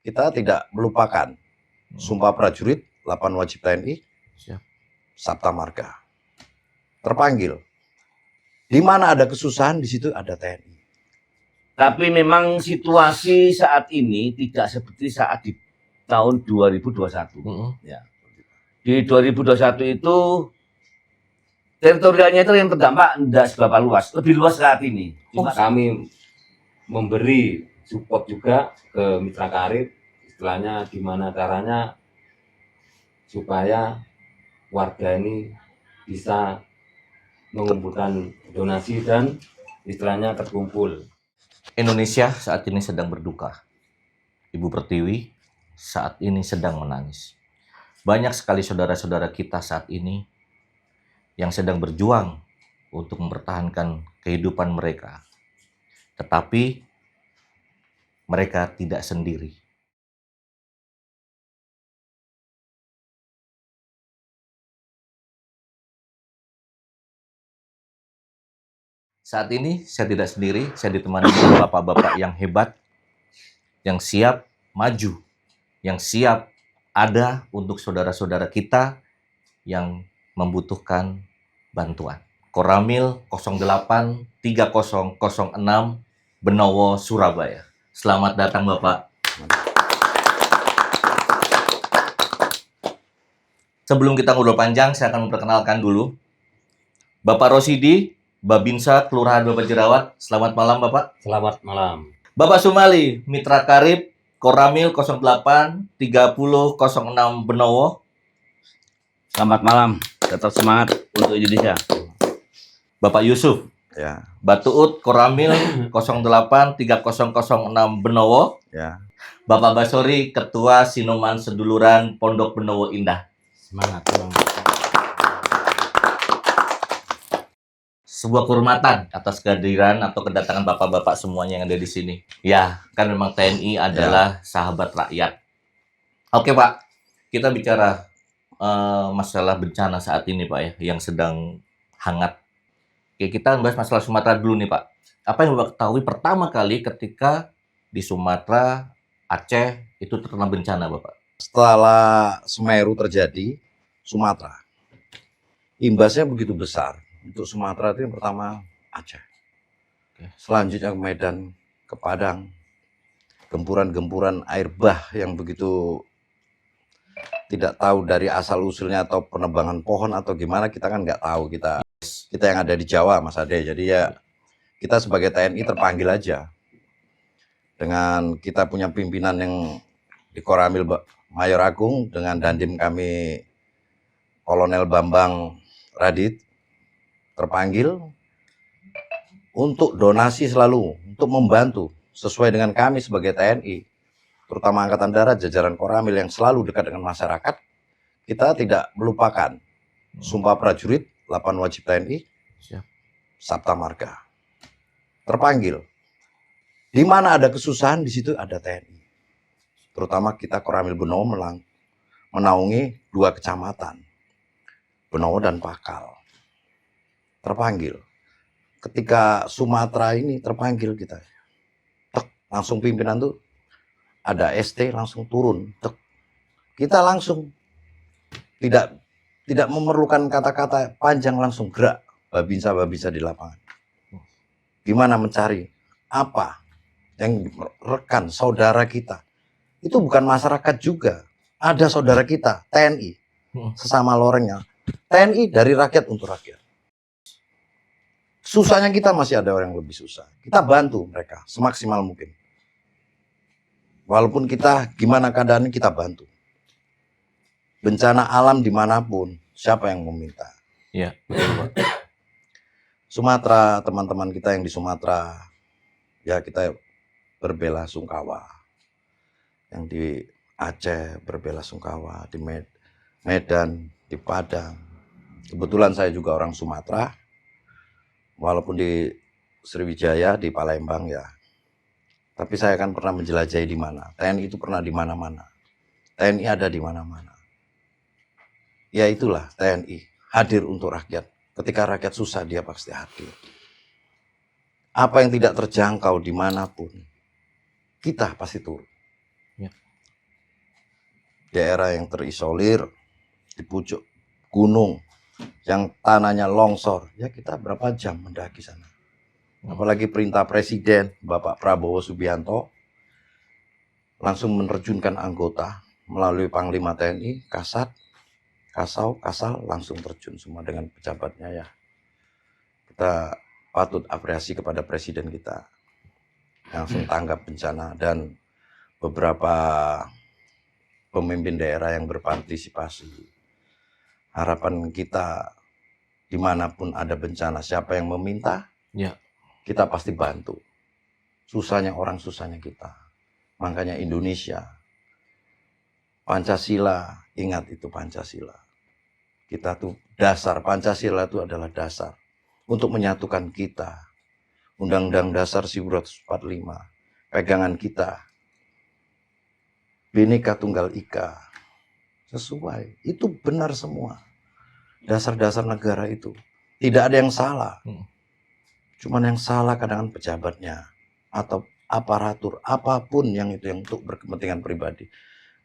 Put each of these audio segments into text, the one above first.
kita tidak melupakan Sumpah Prajurit 8 Wajib TNI, Sabta Marga. Terpanggil. Di mana ada kesusahan, di situ ada TNI. Tapi memang situasi saat ini tidak seperti saat di tahun 2021. Ya. Di 2021 itu teritorialnya itu yang terdampak tidak seberapa luas, lebih luas saat ini. Cuma kami memberi support juga ke mitra karib, istilahnya gimana caranya supaya warga ini bisa mengumpulkan donasi dan istilahnya terkumpul. Indonesia saat ini sedang berduka. Ibu Pertiwi saat ini sedang menangis. Banyak sekali saudara-saudara kita saat ini yang sedang berjuang untuk mempertahankan kehidupan mereka. Tetapi mereka tidak sendiri. Saat ini saya tidak sendiri, saya ditemani oleh bapak-bapak yang hebat, yang siap maju, yang siap ada untuk saudara-saudara kita yang membutuhkan bantuan. Koramil 08 3006 Benowo, Surabaya. Selamat datang Bapak. Sebelum kita ngobrol panjang, saya akan memperkenalkan dulu Bapak Rosidi, Babinsa, Kelurahan Bapak Jerawat. Selamat malam Bapak. Selamat malam. Bapak Sumali, Mitra Karib, Koramil 08 3006 Benowo. Selamat malam, tetap semangat untuk Indonesia. Bapak Yusuf, Ya, Batuut, Koramil 08 3006 Benowo. ya. Bapak Basori, Ketua Sinoman Seduluran Pondok Benowo Indah. Semangat. Sebuah kehormatan atas kehadiran atau kedatangan bapak-bapak semuanya yang ada di sini. Ya, kan memang TNI adalah sahabat rakyat. Oke Pak, kita bicara masalah bencana saat ini Pak ya, yang sedang hangat. Oke, kita bahas masalah Sumatera dulu nih Pak. Apa yang Bapak ketahui pertama kali ketika di Sumatera, Aceh itu terkena bencana Bapak? Setelah Semeru terjadi, Sumatera. Imbasnya begitu besar. Untuk Sumatera itu yang pertama Aceh. Selanjutnya ke Medan, ke Padang. Gempuran-gempuran air bah yang begitu tidak tahu dari asal-usulnya atau penebangan pohon atau gimana, kita kan nggak tahu. Kita yang ada di Jawa, Mas Ade. Jadi ya kita sebagai TNI terpanggil aja. Dengan kita punya pimpinan yang di Koramil Mayor Agung, dengan Dandim kami Kolonel Bambang Radit, terpanggil untuk donasi selalu, untuk membantu sesuai dengan kami sebagai TNI, terutama Angkatan Darat, jajaran Koramil yang selalu dekat dengan masyarakat. Kita tidak melupakan Sumpah Prajurit 8 Wajib TNI, Sabta Marga. Terpanggil. Di mana ada kesusahan, di situ ada TNI. Terutama kita Koramil Benowo menaungi 2 kecamatan, Benowo dan Pakal. Terpanggil. Ketika Sumatera ini terpanggil kita, tek, langsung pimpinan tuh ada ST langsung turun, tek. Kita langsung tidak memerlukan kata-kata panjang, langsung gerak babinsa di lapangan. Gimana mencari apa yang rekan saudara kita? Itu bukan masyarakat juga, ada saudara kita TNI sesama lorengnya. TNI dari rakyat untuk rakyat. Susahnya kita masih ada orang yang lebih susah. Kita bantu mereka semaksimal mungkin. Walaupun kita gimana keadaannya, kita bantu. Bencana alam dimanapun, siapa yang meminta? Iya. Sumatera, teman-teman kita yang di Sumatera, ya kita berbelasungkawa. Yang di Aceh berbelasungkawa, di Medan, di Padang. Kebetulan saya juga orang Sumatera. Walaupun di Sriwijaya, di Palembang ya. Tapi saya kan pernah menjelajahi di mana. TNI itu pernah di mana-mana. TNI ada di mana-mana. Ya itulah TNI, hadir untuk rakyat. Ketika rakyat susah, dia pasti hadir. Apa yang tidak terjangkau dimanapun, kita pasti turun. Ya. daerah yang terisolir di pucuk gunung yang tanahnya longsor, ya kita berapa jam mendaki sana. Apalagi perintah Presiden Bapak Prabowo Subianto langsung menerjunkan anggota melalui Panglima TNI, Kasat, Kasal langsung terjun semua dengan pejabatnya ya. Kita patut apresiasi kepada Presiden kita langsung tanggap bencana dan beberapa pemimpin daerah yang berpartisipasi. Harapan kita dimanapun ada bencana, siapa yang meminta, Ya. kita pasti bantu. Susahnya orang, susahnya kita. Makanya Indonesia, Pancasila, ingat itu Pancasila. Kita tuh dasar, Pancasila itu adalah dasar untuk menyatukan kita. Undang-Undang Dasar 1945, pegangan kita. Bhinneka Tunggal Ika. Sesuai, itu benar semua. Dasar-dasar negara itu. Tidak ada yang salah. Cuman yang salah kadang pejabatnya. Atau aparatur, apapun yang itu yang untuk berkepentingan pribadi.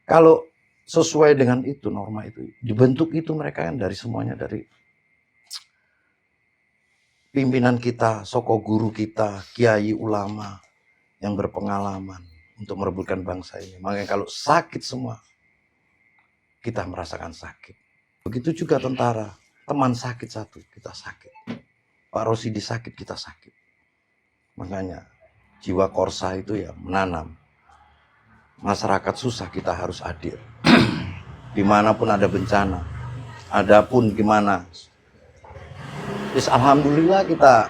Kalau sesuai dengan itu, norma itu, dibentuk itu mereka kan dari semuanya, dari pimpinan kita, soko guru kita, kiai ulama yang berpengalaman untuk merebutkan bangsa ini. Makanya kalau sakit semua, kita merasakan sakit. Begitu juga tentara, teman sakit satu, kita sakit. Pak Rosidi sakit, kita sakit. Makanya jiwa korsa itu ya menanam. Masyarakat susah, kita harus hadir. Dimanapun ada bencana, adapun gimana. Alhamdulillah kita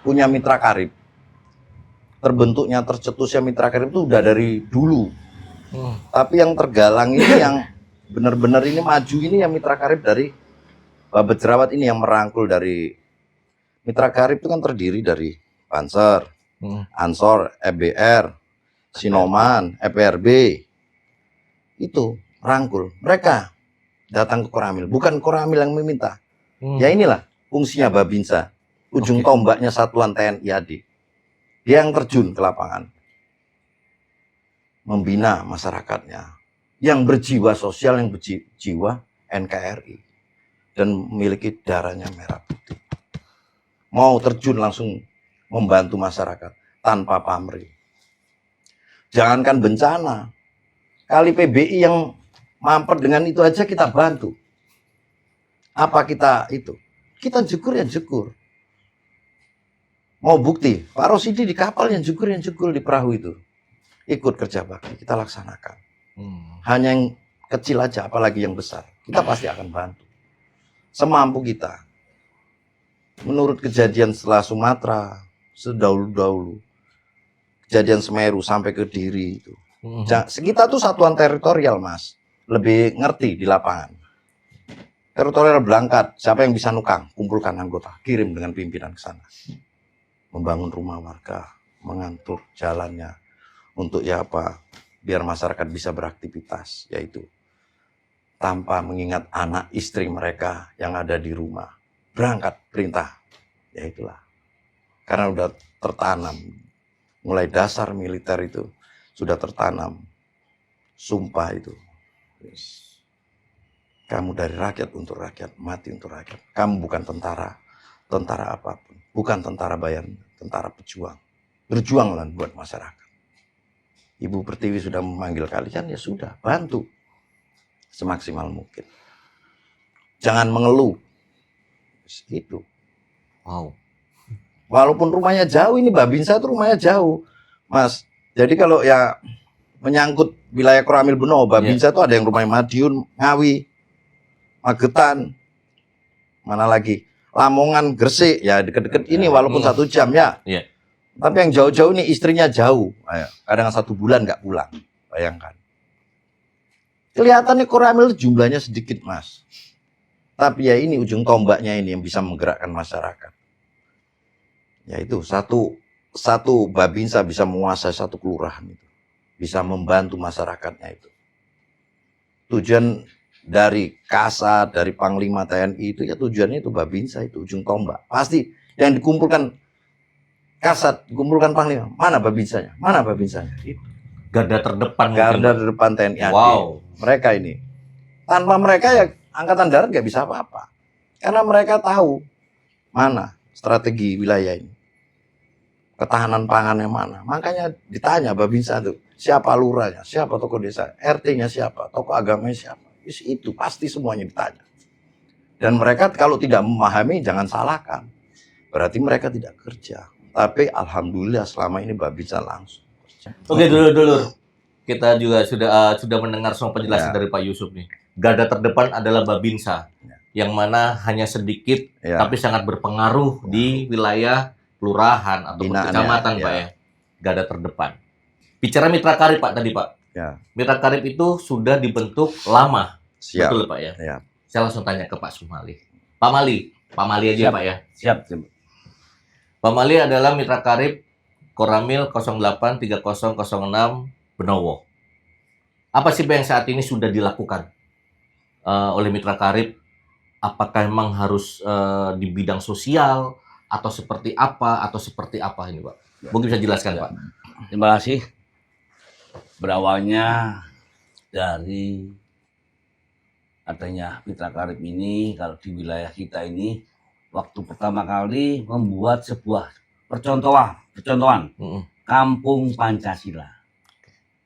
punya mitra karib. Terbentuknya, tercetusnya mitra karib itu udah dari dulu. Tapi yang tergalang ini yang benar-benar ini maju ini yang mitra karib dari Babat Jerawat ini yang merangkul dari mitra karib itu kan terdiri dari Banser, Ansor, EBR, Sinoman, EPRB. Itu rangkul. Mereka datang ke Koramil, bukan Koramil yang meminta. Ya inilah fungsinya Babinsa, ujung tombaknya Satuan TNI AD. Dia yang terjun ke lapangan. Membina masyarakatnya. Yang berjiwa sosial, yang berjiwa NKRI. Dan memiliki darahnya merah putih. Mau terjun langsung membantu masyarakat tanpa pamrih. Jangankan bencana. Kali PBI yang mampet dengan itu aja kita bantu. Apa kita itu? Kita jegur ya jegur. Mau bukti, Pak Rosidi di kapal yang jegur di perahu itu. Ikut kerja bakti, kita laksanakan. Hanya yang kecil aja, apalagi yang besar. Kita pasti akan bantu. Semampu kita. Menurut kejadian setelah Sumatera, sedahulu-dahulu. Kejadian Semeru sampai ke Diri itu. Kita tuh satuan teritorial, Mas. Lebih ngerti di lapangan. Teritorial berangkat, siapa yang bisa nukang? Kumpulkan anggota, kirim dengan pimpinan ke sana. Membangun rumah warga, mengatur jalannya. Untuk ya apa? Biar masyarakat bisa beraktivitas, yaitu tanpa mengingat anak istri mereka yang ada di rumah. Berangkat perintah, ya itulah. Karena udah tertanam, mulai dasar militer itu sudah tertanam. Sumpah itu. Kamu dari rakyat untuk rakyat, mati untuk rakyat. Kamu bukan tentara apapun. Bukan tentara bayaran, tentara pejuang. Berjuanglah buat masyarakat. Ibu Pertiwi sudah memanggil kalian, ya sudah, bantu. Semaksimal mungkin. Jangan mengeluh. Itu. Wow. Walaupun rumahnya jauh, ini Babinsa itu rumahnya jauh. Mas, jadi kalau ya menyangkut wilayah Koramil Benowo, Babinsa itu ada yang rumahnya Madiun, Ngawi, Magetan, mana lagi? Lamongan, Gresik, ya deket-deket ini walaupun 1 jam ya. Iya. Tapi yang jauh-jauh ini istrinya jauh. Kadang 1 bulan nggak pulang. Bayangkan. Kelihatannya Koramil jumlahnya sedikit, Mas. Tapi ya ini ujung tombaknya ini yang bisa menggerakkan masyarakat. Yaitu satu Babinsa bisa menguasai 1 kelurahan itu. Bisa membantu masyarakatnya itu. Tujuan dari Kasat, dari Panglima TNI itu ya tujuannya itu Babinsa itu ujung tombak. Pasti yang dikumpulkan Kasat, dikumpulkan Panglima. Mana Babinsanya? Mana Babinsanya? Itu. garda terdepan. garda mungkin, Pak. terdepan TNI AD. Wow. Mereka ini. Tanpa mereka ya Angkatan Darat nggak bisa apa-apa. Karena mereka tahu mana strategi wilayah ini. Ketahanan pangannya mana. Makanya ditanya Babinsa tuh, siapa lurahnya, siapa tokoh desa, RT-nya siapa, tokoh agamanya siapa. Itu pasti semuanya ditanya. Dan mereka kalau tidak memahami jangan salahkan. Berarti mereka tidak kerja. Tapi alhamdulillah selama ini Babinsa langsung kerja. Oke, dulur-dulur. Kita juga sudah mendengar semua penjelasan Ya. dari Pak Yusuf nih. Garda terdepan adalah Babinsa, yang mana hanya sedikit Ya. tapi sangat berpengaruh di wilayah kelurahan atau Binaannya, kecamatan, ya. Pak ya. Garda terdepan. Bicara mitra karib, Pak, tadi, Pak. Ya. Mitra karib itu sudah dibentuk lama, Siap. betul, Pak ya? Ya. Saya langsung tanya ke Pak Sumali. Pak Mali aja, Siap. Pak ya. Siap. Pak Mali adalah mitra karib Koramil 083006 Benowo. Apa sih Pak yang saat ini sudah dilakukan oleh mitra karib? Apakah memang harus di bidang sosial atau seperti apa ini, Pak? Mungkin bisa jelaskan, Pak. Terima kasih. Berawalnya dari adanya mitra karib ini, kalau di wilayah kita ini, waktu pertama kali membuat sebuah percontohan Mm-mm. Kampung Pancasila.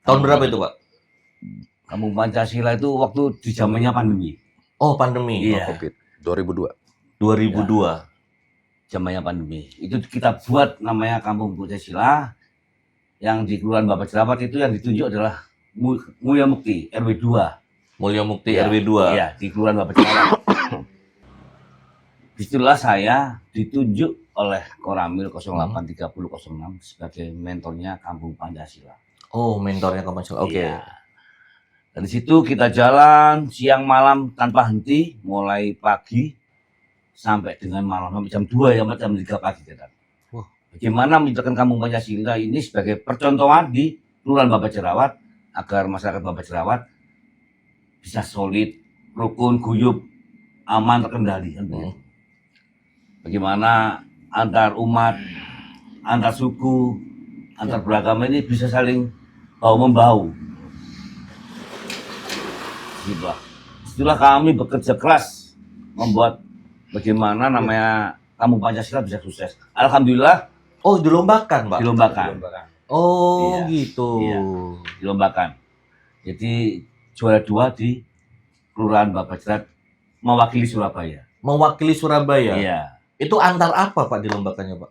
Tahun berapa itu, Pak? Kampung Pancasila itu waktu di zamannya pandemi. Oh, pandemi. Iya. COVID 2002. 2002. Zamannya pandemi. Itu kita buat namanya Kampung Pancasila. Yang di Kelurahan Bapak Jerawat itu yang ditunjuk adalah Mulya Mukti RW 2. Mulya Mukti Iya. RW 2. Iya, di Kelurahan Bapak Jerawat. Disitulah saya ditunjuk oleh Koramil 083006 sebagai mentornya Kampung Pancasila. Oh, mentornya ke Pancasila. Oke. Iya. Dari situ kita jalan siang malam tanpa henti, mulai pagi sampai dengan malam sampai jam 2 ya, jam 3 pagi. Wah. Bagaimana menjadikan Kampung Pancasila ini sebagai percontohan di Kelurahan Bapak Jerawat agar masyarakat Bapak Jerawat bisa solid, rukun, guyup, aman, terkendali. Kan begitu. Bagaimana antar umat, antar suku, antar beragama ini bisa saling bahu-membahu. Itulah kami bekerja keras membuat bagaimana namanya Kampung Pancasila bisa sukses. Alhamdulillah Oh, dilombakan, Pak. dilombakan, Oh, Iya. gitu. Iya. dilombakan. Jadi juara 2 di Kelurahan Bapak Jerawat mewakili Surabaya. Mewakili Surabaya. Iya. Itu antar apa, Pak, dilombakannya, Pak?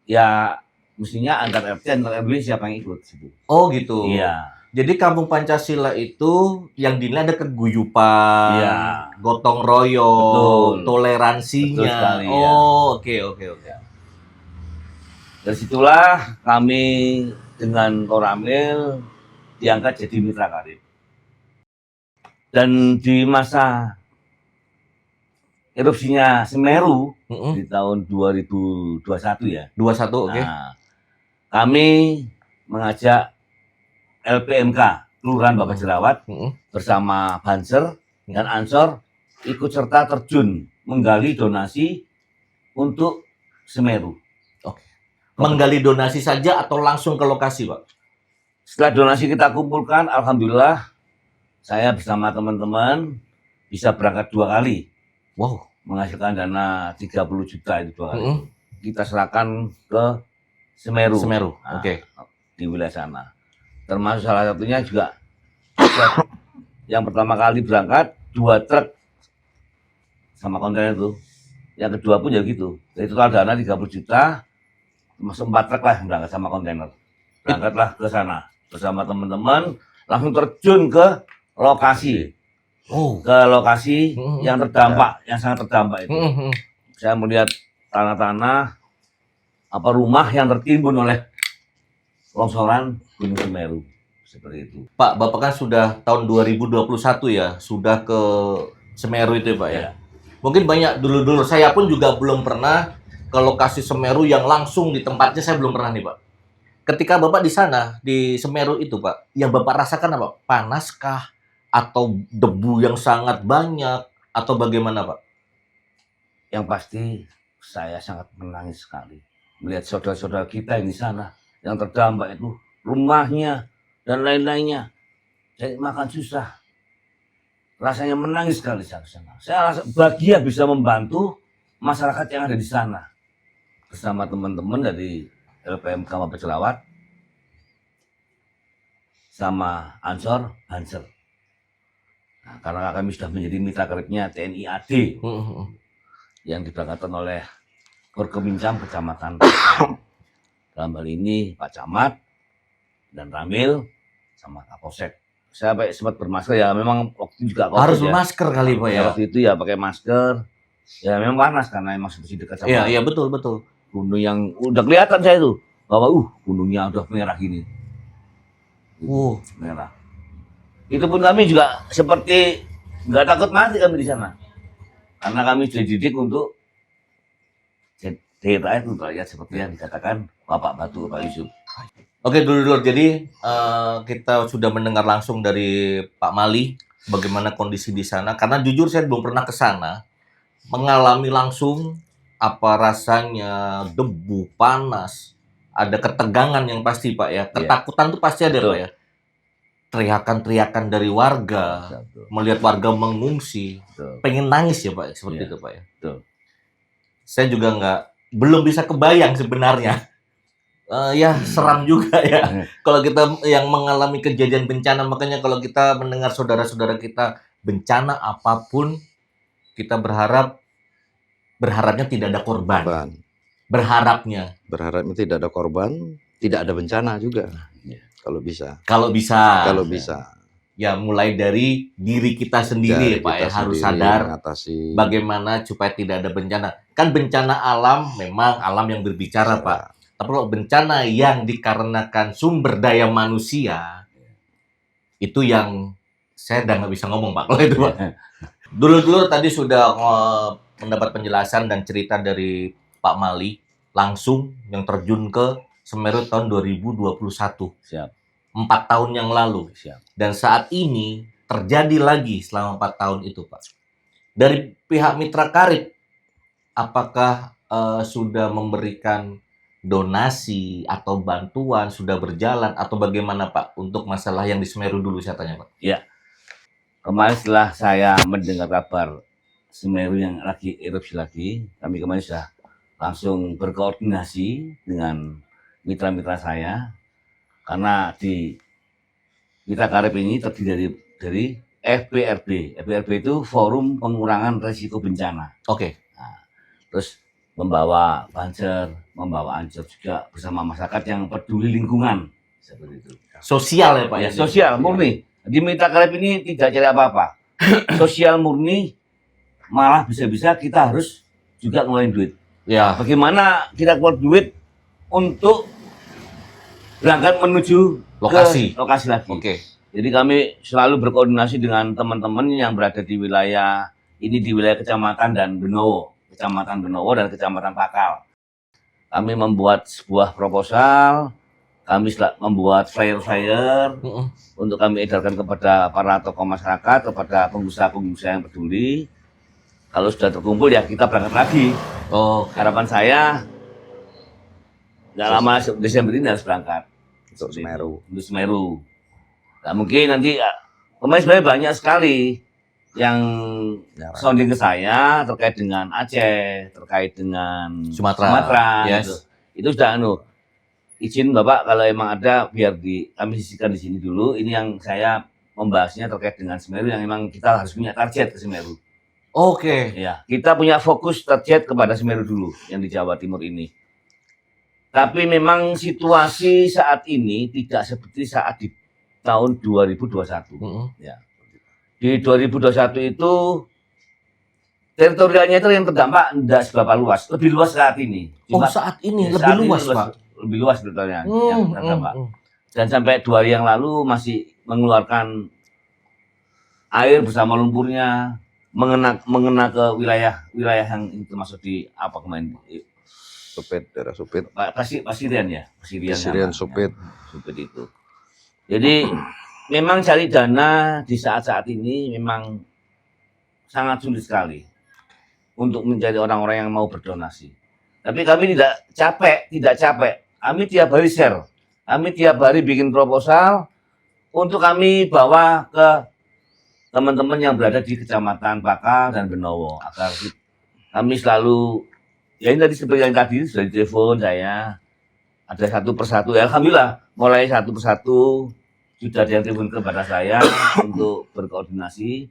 Ya mestinya antar RT, antar RW siapa yang ikut situ. Oh, gitu. Iya. Jadi Kampung Pancasila itu yang dinilai ada keguyupan, Iya. gotong royong, Betul. toleransinya. Betul sekali, ya. Oh, oke. Dari situlah kami dengan Koramil diangkat jadi mitra karib. Dan di masa erupsinya Semeru Mm-mm. di tahun 2021 ya. 21, oke. Nah, kami mengajak LPMK Kelurahan Bapak Jerawat Mm-mm. bersama Banser dan Ansor ikut serta terjun menggali donasi untuk Semeru. Menggali donasi saja atau langsung ke lokasi, Pak? Setelah donasi kita kumpulkan, alhamdulillah saya bersama teman-teman bisa berangkat 2 kali Wow. menghasilkan dana 30 juta itu 2 kali. Mm-mm. Kita serahkan ke Semeru. Semeru, Nah, oke. di wilayah sana. Termasuk salah satunya juga yang pertama kali berangkat 2 truk sama kontainer itu. Yang kedua pun ya gitu. Dari total dana 30 juta, termasuk 4 truk lah yang berangkat sama kontainer. Berangkatlah ke sana bersama teman-teman, langsung terjun ke lokasi. Oh. Ke lokasi Mm-mm. yang terdampak, yang sangat terdampak itu. Mm-mm. Saya melihat tanah-tanah apa rumah yang tertimbun oleh longsoran Gunung Semeru seperti itu. Pak, Bapak kan sudah tahun 2021 ya, sudah ke Semeru itu ya, Pak ya. Ya. Mungkin banyak dulu-dulu, saya pun juga belum pernah ke lokasi Semeru yang langsung di tempatnya, saya belum pernah nih, Pak. Ketika Bapak di sana, di Semeru itu, Pak, yang Bapak rasakan apa? Panaskah? Atau debu yang sangat banyak? Atau bagaimana, Pak? Yang pasti saya sangat menangis sekali melihat saudara-saudara kita yang di sana yang terdampak itu rumahnya dan lain-lainnya. Saya makan susah. Rasanya menangis sekali saya ke sana. Saya rasa bahagia bisa membantu masyarakat yang ada di sana. Bersama teman-teman dari LPMK Mabes Selawat sama Ansor, Hanser. Nah, karena kami sudah menjadi mitra karibnya TNI AD yang diberangkatkan oleh Korkemincam Kecamatan. Dalam hal ini Pak Camat dan Ramil sama Kapolsek. Saya sempat bermasker ya, memang waktu itu juga Harus COVID ya. bermasker kali Pak ya. Waktu itu ya pakai masker. Ya memang panas karena emang masih dekat sama Iya, betul. gunung yang udah kelihatan saya itu bahwa gunungnya udah merah gini. Merah. Itu pun kami juga seperti nggak takut mati kami di sana. Karena kami sudah dididik untuk jadi rakyat seperti yang dikatakan Bapak Batu, Pak Yusuf. Oke, dulu. Jadi kita sudah mendengar langsung dari Pak Mali bagaimana kondisi di sana. Karena jujur saya belum pernah ke sana, mengalami langsung apa rasanya debu, panas, ada ketegangan yang pasti Pak ya. Ketakutan tuh pasti ada Pak ya. Teriakan-teriakan dari warga, melihat warga mengungsi, pengen nangis ya Pak, seperti itu Pak ya. Saya juga belum bisa kebayang sebenarnya. Ya seram juga ya kalau kita yang mengalami kejadian bencana. Makanya kalau kita mendengar saudara-saudara kita bencana apapun, kita berharapnya tidak ada korban. Berharapnya tidak ada korban, tidak ada bencana juga. Kalau bisa ya mulai dari diri kita sendiri Pak ya, harus sadar mengatasi bagaimana supaya tidak ada bencana. Kan bencana alam memang alam yang berbicara Pak. Tapi kalau bencana yang dikarenakan sumber daya manusia, itu yang saya udah nggak bisa ngomong Pak kalau itu Pak. Dulu tadi sudah mendapat penjelasan dan cerita dari Pak Mali langsung yang terjun ke Semeru tahun 2021. Siap. 4 tahun yang lalu. Siap. Dan saat ini terjadi lagi selama 4 tahun itu Pak. Dari pihak mitra karib, apakah sudah memberikan donasi atau bantuan, sudah berjalan atau bagaimana Pak untuk masalah yang di Semeru dulu saya tanya Pak? Ya, kemarin setelah saya mendengar kabar Semeru yang lagi erupsi lagi, kami kemarin sudah langsung berkoordinasi dengan mitra-mitra saya, karena di mitra karib ini terdiri dari FPRB. FPRB itu Forum Pengurangan Risiko Bencana. Oke. Nah, terus membawa banser, membawa Ansor juga bersama masyarakat yang peduli lingkungan, seperti itu. Sosial ya Pak ya? Sosial murni. Di mitra karib ini tidak cari apa-apa. Sosial murni, malah bisa-bisa kita harus juga ngeluarin duit. Ya. Bagaimana kita keluar duit untuk berangkat menuju lokasi lagi. Oke. Jadi kami selalu berkoordinasi dengan teman-teman yang berada di wilayah ini, di wilayah Kecamatan dan Benowo. Kecamatan Benowo dan Kecamatan Pakal. Kami membuat sebuah proposal, kami membuat flyer-flyer untuk kami edarkan kepada para tokoh masyarakat, kepada pengusaha-pengusaha yang peduli. Kalau sudah terkumpul ya kita berangkat lagi. Harapan saya nggak lama Desember ini harus berangkat untuk Semeru. Untuk Semeru. Nah, mungkin nanti kemarin sebenarnya banyak sekali yang sounding ke saya terkait dengan Aceh, terkait dengan Sumatera. Yes. Itu sudah izin Bapak kalau emang ada biar kami sisihkan di sini dulu. Ini yang saya membahasnya terkait dengan Semeru yang memang kita harus punya target ke Semeru. Oke. Ya, kita punya fokus target kepada Semeru dulu yang di Jawa Timur ini. Tapi memang situasi saat ini tidak seperti saat di tahun 2021. Ya. Di 2021 itu teritorialnya itu yang terdampak tidak seberapa luas, lebih luas saat ini. Saat ini lebih luas Pak. Lebih luas teritorialnya yang terdampak. Dan sampai 2 hari yang lalu masih mengeluarkan air bersama lumpurnya mengena ke wilayah yang termasuk di apa kemarin? Supit, daerah Supit. Pasirian ya, Pasirian Supit. Supit itu. Jadi memang cari dana di saat-saat ini memang sangat sulit sekali untuk mencari orang-orang yang mau berdonasi. Tapi kami tidak capek. Kami tiap hari share. Kami tiap hari bikin proposal, untuk kami bawa ke teman-teman yang berada di Kecamatan Bakal dan Benowo agar kami selalu, ya ini tadi seperti yang tadi sudah ditelepon saya, ada satu persatu, ya alhamdulillah mulai satu persatu sudah ada yang telepon kepada saya untuk berkoordinasi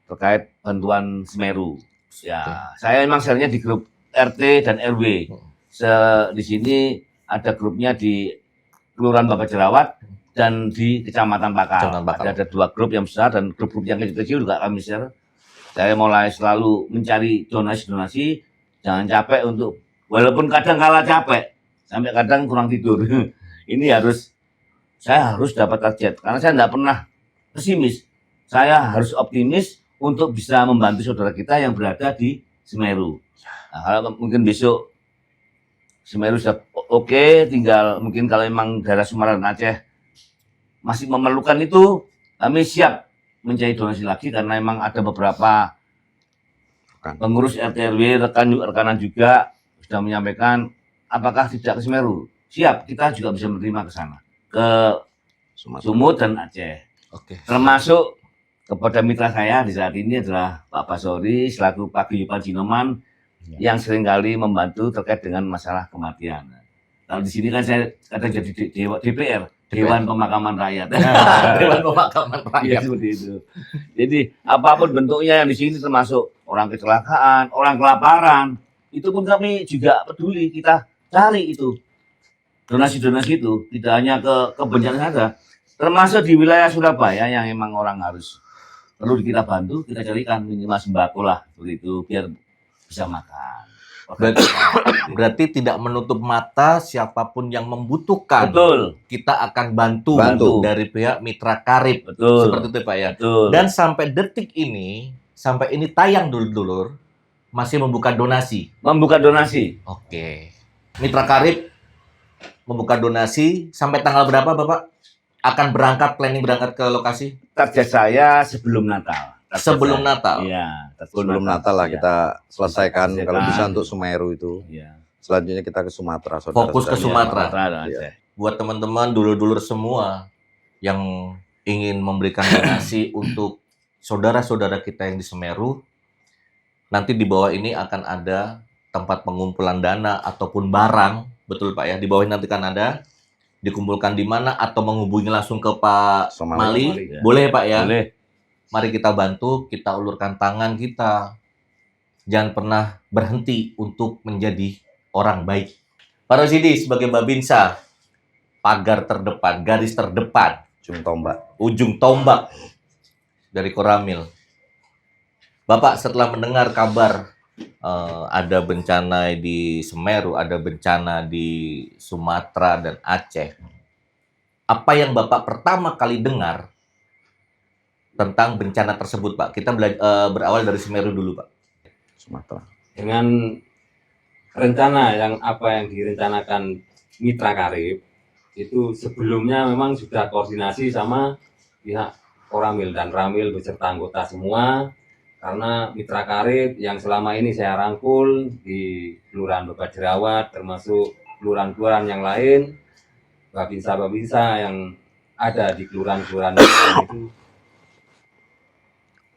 terkait bantuan Semeru. Ya, saya memang sebenarnya di grup RT dan RW. Di sini ada grupnya di Kelurahan Bapak Jerawat dan di Kecamatan Bakal. Kecamatan Bakal. Ada 2 grup yang besar dan grup-grup yang kecil-kecil juga kami share. Saya mulai selalu mencari donasi-donasi, jangan capek untuk, walaupun kadang kala capek, sampai kadang kurang tidur. Ini saya harus dapat target, karena saya tidak pernah pesimis. Saya harus optimis untuk bisa membantu saudara kita yang berada di Semeru. Nah, kalau mungkin besok Semeru sudah oke, tinggal mungkin kalau memang daerah Sumatera dan Aceh masih memerlukan itu, kami siap mencari donasi lagi karena memang ada beberapa pengurus RT RW, rekanan juga sudah menyampaikan apakah tidak ke Semeru. Siap, kita juga bisa menerima ke sana, ke Sumut dan Aceh. Oke. Termasuk kepada mitra saya di saat ini adalah Pak Basori selaku Paguyuban Jinoman yang seringkali membantu terkait dengan masalah kematian. Kalau di sini kan saya kadang jadi DPR, Dewan Pemakaman Rakyat. Dewan Pemakaman Ya, Rakyat. seperti itu. Jadi apapun bentuknya yang di sini termasuk orang kecelakaan, orang kelaparan, itu pun kami juga peduli, kita cari itu donasi-donasi itu, tidak hanya ke bencana saja, termasuk di wilayah Surabaya yang memang orang harus perlu kita bantu, kita carikan minimal sembako lah, seperti itu biar bisa makan. Berarti tidak menutup mata siapapun yang membutuhkan. Betul, Kita akan bantu Bantu. dari pihak mitra karib. betul, Seperti itu Pak ya. betul. Dan sampai detik ini, sampai ini tayang dulur-dulur, masih membuka donasi. Membuka donasi. Oke. Mitra karib membuka donasi sampai tanggal berapa Bapak? Akan planning berangkat ke lokasi? Target saya sebelum Natal. Target Sebelum saya. Natal? Iya. Sebelum Natal lah Iya. kita selesaikan Selesaikan. kalau bisa untuk Semeru itu. Iya. Selanjutnya kita ke Sumatera. Fokus ke Sumatera. Sumatera dan Iya. Aceh. Buat teman-teman dulur-dulur semua yang ingin memberikan donasi untuk saudara-saudara kita yang di Semeru, nanti di bawah ini akan ada tempat pengumpulan dana ataupun barang, betul Pak ya? Di bawah ini nanti kan ada dikumpulkan di mana atau menghubungi langsung ke Pak Somali. Mali, ya. boleh Pak ya? Boleh. Mari kita bantu, kita ulurkan tangan kita. Jangan pernah berhenti untuk menjadi orang baik. Pak Rosidi sebagai Babinsa, pagar terdepan, garis terdepan, Ujung tombak. ujung tombak dari Koramil. Bapak setelah mendengar kabar ada bencana di Semeru, ada bencana di Sumatera dan Aceh, apa yang Bapak pertama kali dengar tentang bencana tersebut, Pak? Kita berawal dari Semeru dulu, Pak. Sumatera. Dengan rencana yang direncanakan mitra karib itu sebelumnya memang sudah koordinasi sama pihak Koramil dan Ramil beserta anggota semua, karena mitra karib yang selama ini saya rangkul di Kelurahan Bapak Jerawat termasuk kelurahan-kelurahan yang lain, babinsa-babinsa yang ada di kelurahan-kelurahan itu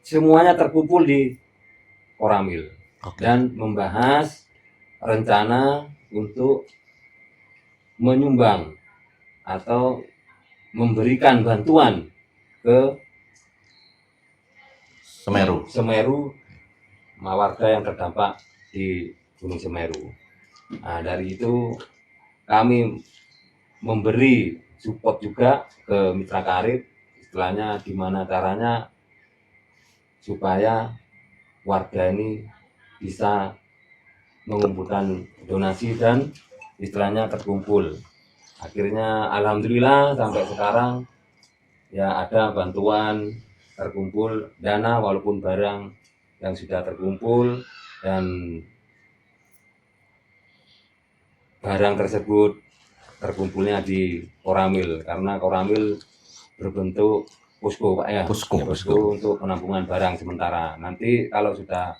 semuanya terkumpul di Koramil dan membahas rencana untuk menyumbang atau memberikan bantuan ke Semeru warga yang terdampak di Gunung Semeru. Nah, dari itu kami memberi support juga ke mitra karib, istilahnya gimana caranya supaya warga ini bisa mengumpulkan donasi dan istilahnya terkumpul. Akhirnya alhamdulillah sampai sekarang ya ada bantuan terkumpul dana walaupun barang yang sudah terkumpul, dan barang tersebut terkumpulnya di Koramil karena Koramil berbentuk posko Pak ya. Posko. Untuk penampungan barang sementara. Nanti kalau sudah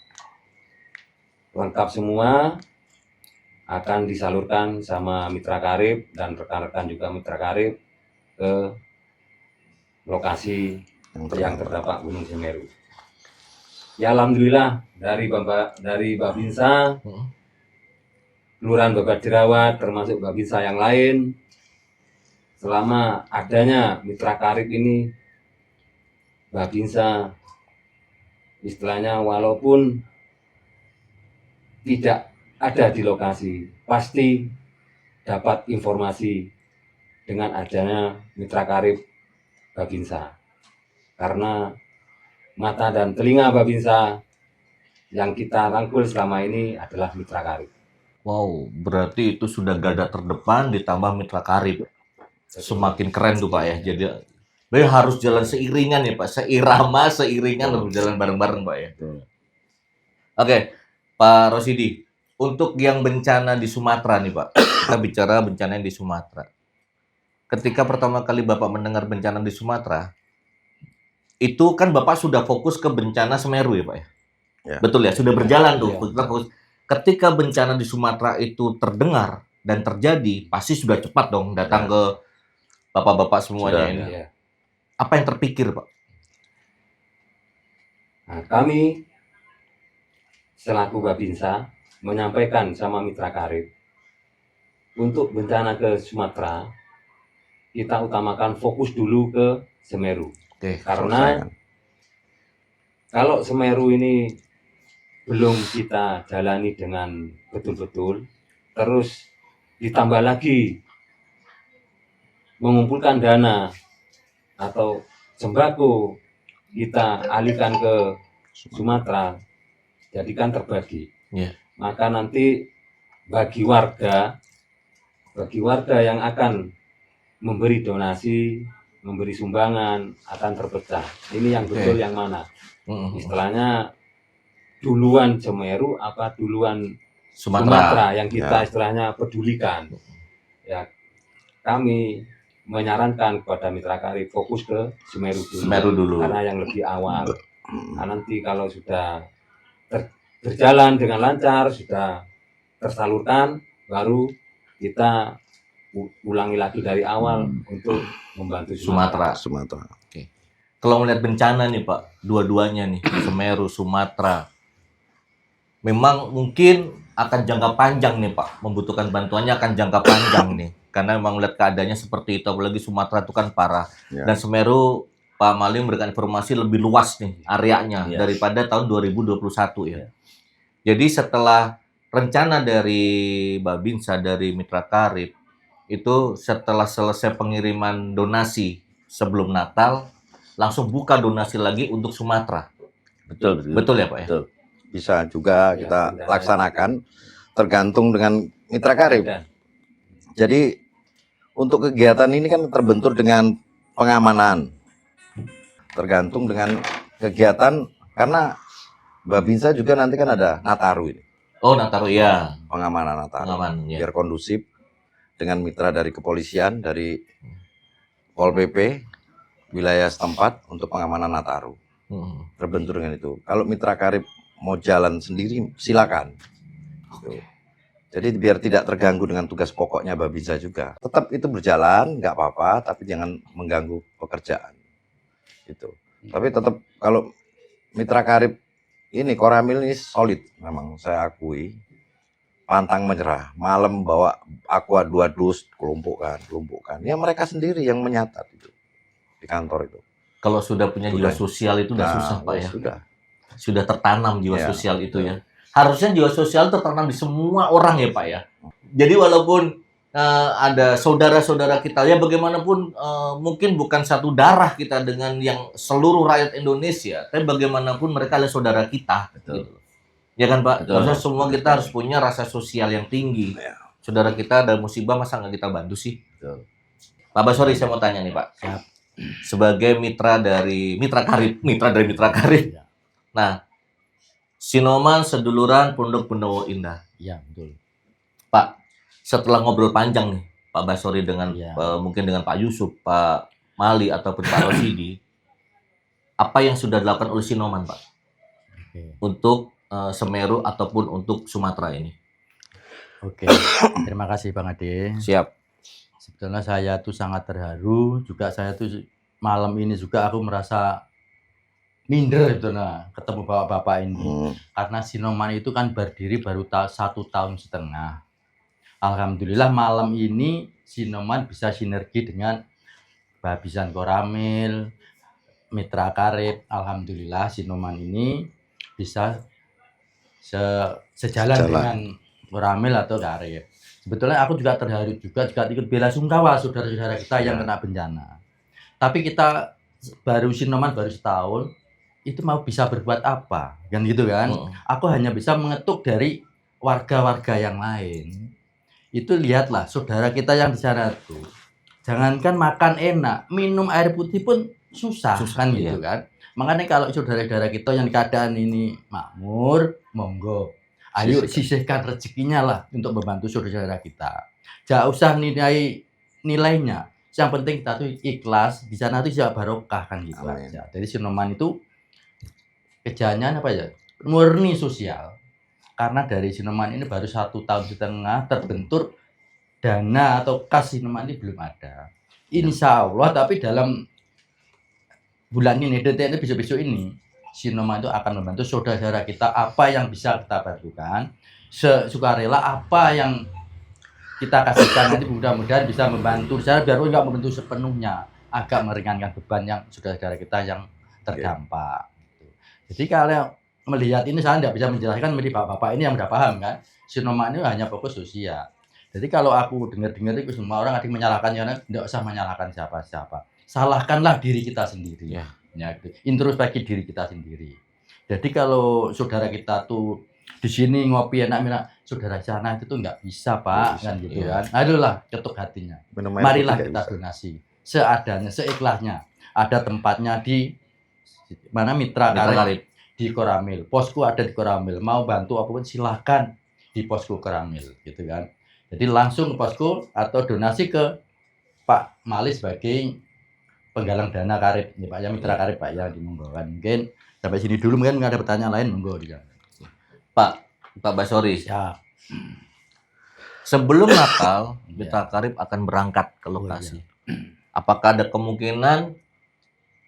lengkap semua akan disalurkan sama mitra karib dan rekan-rekan juga mitra karib ke lokasi yang yang terdapat Gunung Semeru. Ya alhamdulillah dari Babinsa, Kelurahan Babat Jerawat termasuk Babinsa yang lain, selama adanya mitra karib ini, Babinsa istilahnya walaupun tidak ada di lokasi, pasti dapat informasi dengan adanya mitra karib Babinsa. Karena mata dan telinga Babinsa yang kita rangkul selama ini adalah mitra karib. Wow, berarti itu sudah garda terdepan ditambah mitra karib. Semakin keren tuh Pak ya. Jadi harus jalan seiringan ya Pak, seirama, seiringan harus jalan bareng-bareng Pak ya. Oke, Pak Rosidi, untuk yang bencana di Sumatera nih Pak, kita bicara bencana yang di Sumatera. Ketika pertama kali Bapak mendengar bencana di Sumatera, itu kan Bapak sudah fokus ke bencana Semeru ya Pak ya? Ya. Betul ya, sudah berjalan tuh. Ya. Kita fokus. Ketika bencana di Sumatera itu terdengar dan terjadi, pasti sudah cepat dong datang ke Bapak-bapak semuanya Sudah, ini. Ya. Apa yang terpikir Pak? Nah, kami selaku Babinsa menyampaikan sama mitra karib untuk bencana ke Sumatera kita utamakan fokus dulu ke Semeru. Oke. Karena kalau Semeru ini belum kita jalani dengan betul-betul, terus ditambah lagi mengumpulkan dana atau sembako kita alihkan ke Sumatera, jadikan terbagi. Iya. Maka nanti bagi warga yang akan memberi donasi, memberi sumbangan akan terpecah. Ini yang betul yang mana? Istilahnya duluan Semeru apa duluan Sumatera yang kita istilahnya pedulikan. Ya, kami menyarankan kepada mitra karib fokus ke Semeru dulu. Karena yang lebih awal. Nah, nanti kalau sudah berjalan dengan lancar, sudah tersalurkan, baru kita ulangi lagi dari awal untuk membantu Sumatera. Oke. Kalau melihat bencana nih Pak, dua-duanya nih, Semeru, Sumatera, memang mungkin akan jangka panjang nih Pak, membutuhkan bantuannya akan jangka panjang nih. Karena memang melihat keadaannya seperti itu, apalagi Sumatera itu kan parah. Ya. Dan Semeru, Pak Mali memberikan informasi lebih luas nih areanya daripada tahun 2021 ya. Jadi setelah rencana dari Babinsa, dari Mitra Karib, itu setelah selesai pengiriman donasi sebelum Natal, langsung buka donasi lagi untuk Sumatera. Betul ya Pak ya? Betul. Bisa juga kita laksanakan tergantung dengan mitra karib. Jadi untuk kegiatan ini kan terbentur dengan pengamanan, tergantung dengan kegiatan karena Babinsa juga nanti kan ada Nataru ini. Oh Nataru ya. Pengamanan Nataru. Ya. Biar kondusif dengan mitra dari kepolisian, dari Pol PP, wilayah setempat untuk pengamanan Nataru. Terbentur dengan itu. Kalau mitra karib mau jalan sendiri silakan. Jadi biar tidak terganggu dengan tugas pokoknya Babinsa juga. Tetap itu berjalan, nggak apa-apa, tapi jangan mengganggu pekerjaan. Gitu. Tapi tetap kalau mitra karib ini Koramil ini solid, memang saya akui. Pantang menyerah. Malam bawa aqua 2 dus, kelompokkan. Ya mereka sendiri yang menyatat itu di kantor itu. Kalau sudah punya jiwa sosial itu udah susah Pak ya. Sudah tertanam jiwa sosial itu ya. Harusnya jiwa sosial tertanam di semua orang ya Pak ya. Jadi walaupun ada saudara-saudara kita ya bagaimanapun mungkin bukan satu darah kita dengan yang seluruh rakyat Indonesia, tapi bagaimanapun mereka adalah saudara kita. Gitu. Ya kan Pak? Harusnya semua kita harus punya rasa sosial yang tinggi. Saudara kita ada musibah masa nggak kita bantu sih? Pak Basori saya mau tanya nih Pak. Sebagai mitra dari Mitra Karib. Nah, Sinoman seduluran Pondok Bendowo Indah. Iya, betul. Pak, setelah ngobrol panjang nih Pak Basori dengan mungkin dengan Pak Yusuf, Pak Mali ataupun Pak Rosidi, apa yang sudah dilakukan oleh Sinoman Pak? Untuk Semeru ataupun untuk Sumatera ini? Oke, terima kasih Bang Ade. Siap. Sebetulnya saya tuh sangat terharu, juga saya tuh malam ini juga aku merasa minder itu nah ketemu bapak-bapak ini. Karena Sinoman itu kan berdiri baru 1,5 tahun. Alhamdulillah malam ini Sinoman bisa sinergi dengan Babisan Koramil, Mitra Karib. Alhamdulillah Sinoman ini bisa sejalan dengan Koramil atau Karib. Sebetulnya aku juga terharu juga ikut bela sungkawa saudara-saudara kita yang kena bencana. Tapi kita Sinoman baru setahun, itu mau bisa berbuat apa? Kan gitu kan? Aku hanya bisa mengetuk dari warga-warga yang lain. Itu lihatlah saudara kita yang di sana tuh. Jangankan makan enak, minum air putih pun susah kan gitu kan. Makanya kalau saudara-saudara kita yang keadaan ini makmur, monggo. Ayo sisihkan rezekinya lah untuk membantu saudara-saudara kita. Jangan usah nilainya. Yang penting kita tuh ikhlas, di sana tuh bisa barokah kan gitu aja. Jadi Sinoman itu kejadian apa ya? Murni sosial. Karena dari Sinoman ini baru 1,5 tahun terbentur dana atau kas Sinoman ini belum ada. Insya Allah, tapi dalam bulan ini, detik ini, besok-besok ini, Sinoman itu akan membantu saudara-saudara kita apa yang bisa kita bantukan, sesukarela apa yang kita kasihkan, nanti mudah-mudahan bisa membantu. Saya biar nggak membantu sepenuhnya, agak meringankan beban yang saudara-saudara kita yang terdampak. Jadi kalau melihat ini saya tidak bisa menjelaskan, menjadi bapak-bapak ini yang udah paham kan, Sinoman ini hanya fokus sosial. Jadi kalau aku dengar-dengar itu semua orang ada yang menyalahkan, ya tidak usah menyalahkan siapa-siapa. Salahkanlah diri kita sendiri. Ya, gitu. Introspeksi diri kita sendiri. Jadi kalau saudara kita tuh di sini ngopi enak-enak, saudara sana itu tuh nggak bisa Pak, kan gitu kan. Aduhlah, ketuk hatinya. Marilah kita donasi seadanya, seikhlasnya. Ada tempatnya di mana Mitra Karib di Koramil. Posku ada di Koramil. Mau bantu apapun silahkan di posku Koramil, gitu kan. Jadi langsung ke posko atau donasi ke Pak Mali sebagai penggalang dana Karib, ya Pak ya, Mitra Karib Pak ya, dimonggokan. Mungkin sampai sini dulu, mungkin nggak ada pertanyaan lain, monggo dia. Pak Basori. Ya. Sebelum Natal, Mitra Karib akan berangkat ke lokasi. Apakah ada kemungkinan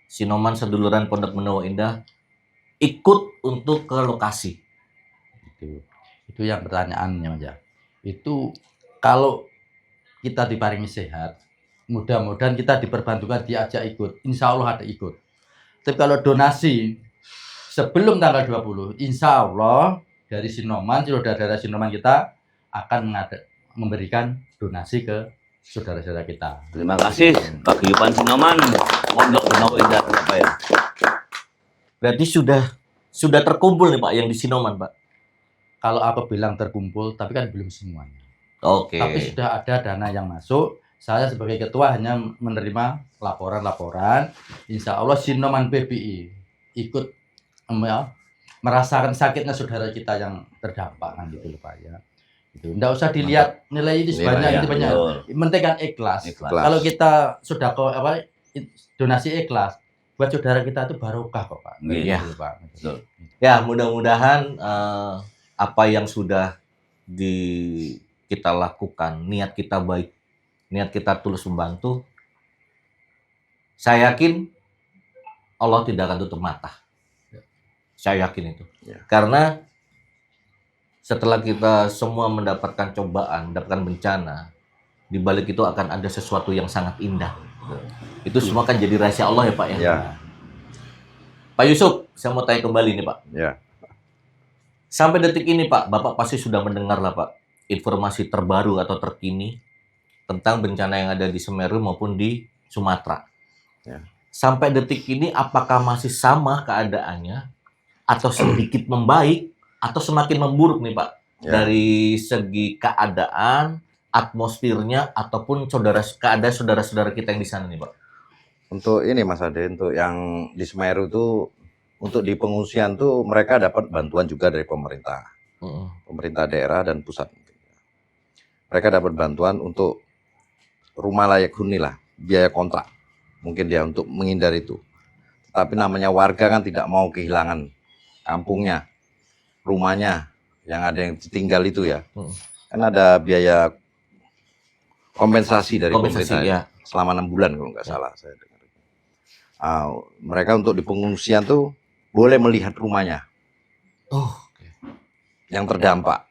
Sinoman seduluran Pondok Mendowo Indah ikut untuk ke lokasi? Itu yang pertanyaannya Mas ya. Itu kalau kita diparingi sehat, mudah-mudahan kita diperbantukan diajak ikut, insya Allah ada ikut. Tapi kalau donasi sebelum tanggal 20, insya Allah dari Sinoman, saudara-saudara Sinoman kita akan memberikan donasi ke saudara-saudara kita. Terima kasih Paguyuban Sinoman Pondok Mendowo Indah Surabaya. Berarti sudah terkumpul nih Pak yang di Sinoman Pak. Kalau aku bilang terkumpul, tapi kan belum semuanya. Oke. Tapi sudah ada dana yang masuk. Saya sebagai ketua hanya menerima laporan-laporan. Insya Allah Sinoman PBI ikut merasakan sakitnya saudara kita yang terdampak kan gitu Pak ya. Itu tidak usah dilihat nilai ini sebanyak itu banyak. Penting kan ikhlas. Kalau kita sudah donasi ikhlas, buat saudara kita itu barokah kok Pak. Iya. Gitu, Pak. Betul. Ya mudah-mudahan apa yang sudah kita lakukan, niat kita baik, niat kita tulus membantu, saya yakin Allah tidak akan tutup mata. Saya yakin itu. Karena setelah kita semua mendapatkan cobaan, mendapatkan bencana, di balik itu akan ada sesuatu yang sangat indah. Itu semua kan jadi rahasia Allah ya Pak ya. Pak Yusuf, saya mau tanya kembali nih Pak. Ya. Sampai detik ini Pak, Bapak pasti sudah mendengar lah Pak informasi terbaru atau terkini tentang bencana yang ada di Semeru maupun di Sumatera. Ya. Sampai detik ini apakah masih sama keadaannya atau sedikit membaik atau semakin memburuk nih Pak? Dari segi keadaan, atmosfernya ataupun keadaan saudara-saudara kita yang di sana nih Pak. Untuk ini Mas Ade, untuk yang di Semeru itu, untuk di pengungsian tuh mereka dapat bantuan juga dari pemerintah, pemerintah daerah dan pusat. Mereka dapat bantuan untuk rumah layak huni lah, biaya kontrak, mungkin dia untuk menghindari itu. Tapi namanya warga kan tidak mau kehilangan kampungnya, rumahnya, yang ada yang tinggal itu ya. Kan ada biaya kompensasi dari pemerintah selama 6 bulan kalau nggak salah saya dengar. Mereka untuk di pengungsian tuh boleh melihat rumahnya Oh, yang terdampak,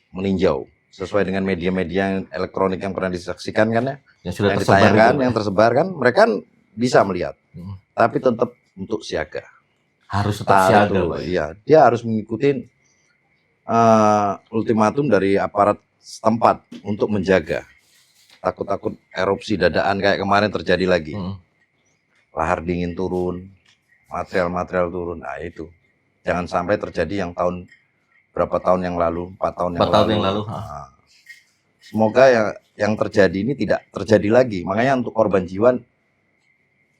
meninjau sesuai dengan media-media elektronik yang pernah disaksikan kan ya, yang sudah yang tersebar ditayangkan, itu, Pak. yang tersebar kan, mereka kan bisa melihat, tapi tetap untuk siaga. Harus tetap siaga, Betul, Pak. iya, dia harus mengikuti ultimatum dari aparat setempat untuk menjaga. Takut-takut erupsi dadakan kayak kemarin terjadi lagi. Lahar dingin turun, material-material turun. Nah itu, jangan sampai terjadi yang berapa tahun yang lalu, 4 tahun yang 4 tahun lalu. yang lalu. Nah, semoga yang terjadi ini tidak terjadi lagi. Makanya untuk korban jiwa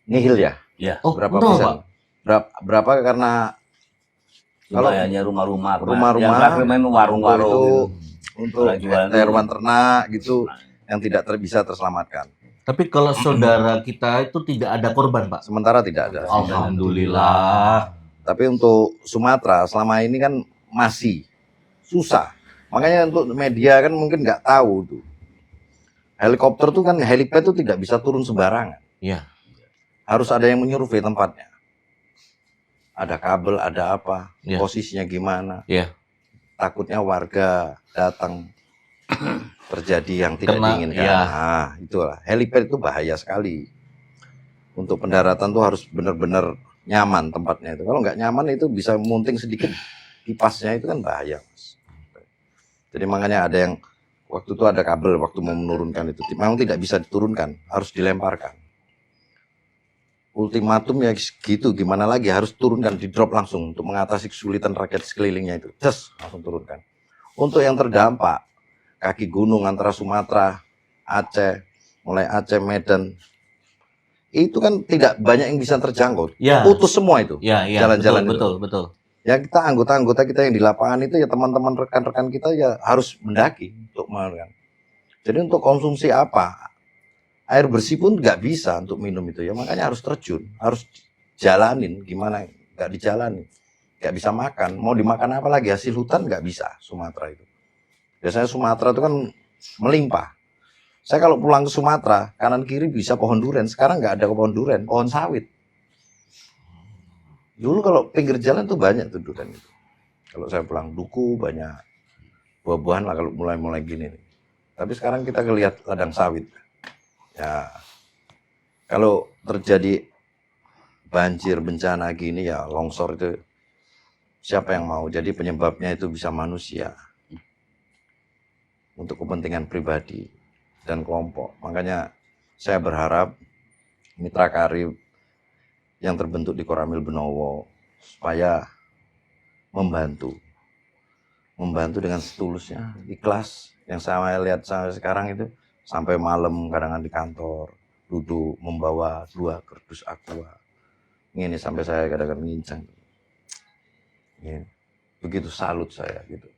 nihil ya. Ya. Oh, Berapa nol, persen? Pak. Berapa karena Cuma kalau hanya rumah-rumah, rumah-rumah, yang terakhir main warung-warung itu gitu. untuk Orang jual itu. hewan ternak gitu yang tidak bisa terselamatkan. Tapi kalau saudara kita itu tidak ada korban, Pak. Sementara tidak ada. Alhamdulillah. Tapi untuk Sumatera selama ini kan masih susah. Makanya untuk media kan mungkin nggak tahu tuh. Helikopter tuh kan, helipad tuh tidak bisa turun sembarangan. Iya. Harus ada yang menyurvei tempatnya. Ada kabel, ada apa, Iya. posisinya gimana. Iya. Takutnya warga datang terjadi yang tidak Kena, diinginkan. iya. Nah, itulah. Helipad itu bahaya sekali. Untuk pendaratan tuh harus benar-benar nyaman tempatnya itu. Kalau nggak nyaman itu bisa munting sedikit kipasnya, itu kan bahaya, Mas. Jadi makanya ada yang waktu itu ada kabel waktu mau menurunkan itu. Memang tidak bisa diturunkan, harus dilemparkan. Ultimatum ya gitu, gimana lagi, harus turunkan, di drop langsung untuk mengatasi kesulitan rakyat sekelilingnya itu. Langsung turunkan. Untuk yang terdampak kaki gunung antara Sumatera, Aceh, mulai Aceh, Medan, itu kan tidak banyak yang bisa terjangkau. Ya. Putus semua itu. Ya, Jalan-jalan itu. betul. Ya kita anggota-anggota kita yang di lapangan itu ya teman-teman rekan-rekan kita ya harus mendaki untuk melakukan. Jadi untuk konsumsi apa? Air bersih pun nggak bisa untuk minum itu ya, makanya harus terjun, harus jalanin. Gimana nggak dijalani, nggak bisa makan, mau dimakan apa lagi, hasil hutan nggak bisa. Sumatera itu biasanya, Sumatera itu kan melimpah. Saya kalau pulang ke Sumatera, kanan kiri bisa pohon durian, sekarang nggak ada pohon durian, pohon sawit. Dulu kalau pinggir jalan tuh banyak tuh durian itu. Kalau saya pulang Duku banyak buah-buahan lah kalau mulai gini nih. Tapi sekarang kita ngelihat ladang sawit. Ya, kalau terjadi banjir bencana gini ya, longsor itu siapa yang mau? Jadi penyebabnya itu bisa manusia untuk kepentingan pribadi dan kelompok. Makanya saya berharap mitra karib yang terbentuk di Koramil Benowo supaya membantu dengan setulusnya, ikhlas. Yang saya lihat sampai sekarang itu sampai malam kadang di kantor duduk membawa 2 kardus aqua. Ini sampai saya kadang-kadang ngincang. Ini, begitu salut saya gitu.